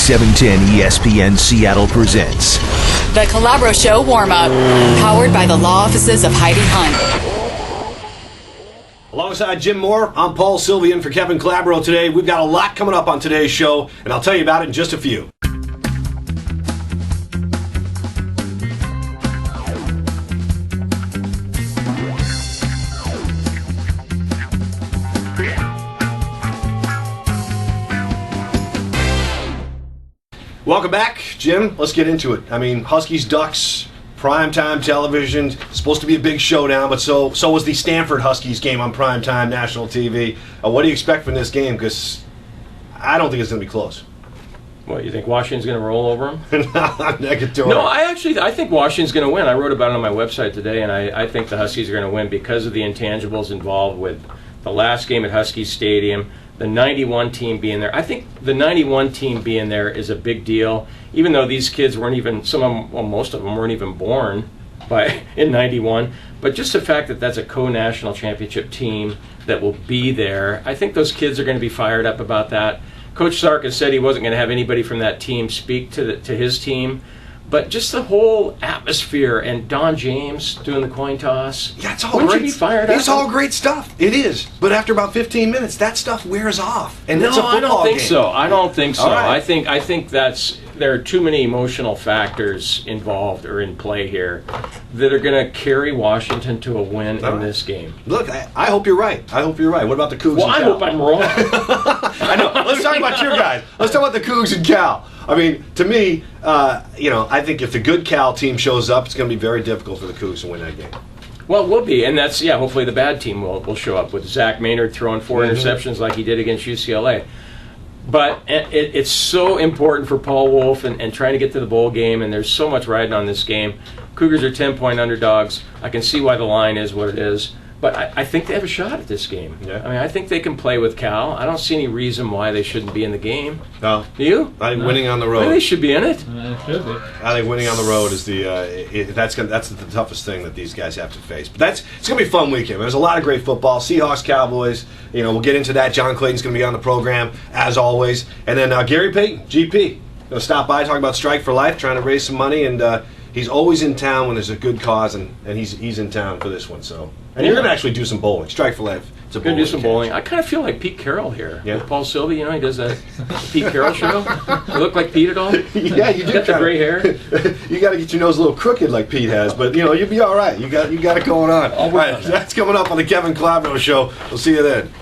710 ESPN Seattle presents The Calabro Show warm-up, powered by the law offices of Heidi Hunt. Alongside Jim Moore, I'm Paul Silvi in for Kevin Calabro today. We've got a lot coming up on today's show, and I'll tell you about it in just a few. Welcome back, Jim. Let's get into it. I mean, Huskies, Ducks, primetime television. Supposed to be a big showdown, but so was the Stanford Huskies game on primetime national TV. What do you expect from this game? Because I don't think it's going to be close. What, you think Washington's going to roll over them? Negatory. No, I think Washington's going to win. I wrote about it on my website today, and I think the Huskies are going to win because of the intangibles involved with the last game at Husky Stadium. The 91 team being there. I think the 91 team being there is a big deal, even though these kids weren't even, most of them weren't even born in 91. But just the fact that that's a co-national championship team that will be there, I think those kids are going to be fired up about that. Coach Sark has said he wasn't going to have anybody from that team speak to his team. But just the whole atmosphere and Don James doing the coin toss. Yeah, it's all Wouldn't great. You be fired up? It's all great stuff. It is. But after about 15 minutes, that stuff wears off. And no, it's a football I don't think game. so. I don't think so. Right. I think there are too many emotional factors involved or in play here that are going to carry Washington to a win in this game. Look, I hope you're right. I hope you're right. What about the Cougs Well, and I Cal? hope I'm wrong. I know. Let's talk about your guys. Let's talk about the Cougs and Cal. I mean, to me, I think if the good Cal team shows up, it's going to be very difficult for the Cougs to win that game. Well, it will be, and that's, hopefully the bad team will show up with Zach Maynard throwing 4 interceptions like he did against UCLA. But it's so important for Paul Wolf and trying to get to the bowl game, and there's so much riding on this game. Cougars are 10-point underdogs. I can see why the line is what it is. But I think they have a shot at this game. Yeah. I mean, I think they can play with Cal. I don't see any reason why they shouldn't be in the game. No. Do you? I think winning on the road. Well, they should be in it. It should be. I think winning on the road is that's the toughest thing that these guys have to face. But it's going to be a fun weekend. There's a lot of great football. Seahawks, Cowboys. We'll get into that. John Clayton's going to be on the program as always, and then Gary Payton, GP, going to stop by, talk about Strike for Life, trying to raise some money, and he's always in town when there's a good cause, and he's in town for this one. So, and you're going to actually do some bowling. Strike for Life. It's a Going to do some catch. bowling. I kind of feel like Pete Carroll here Yeah. with Paul Silvi. He does that Pete Carroll show. You look like Pete at all? Yeah, you do. Got the gray hair. You got to get your nose a little crooked like Pete has, but you'll be all right. You got it going on. All right, that's coming up on the Kevin Calabro Show. We'll see you then.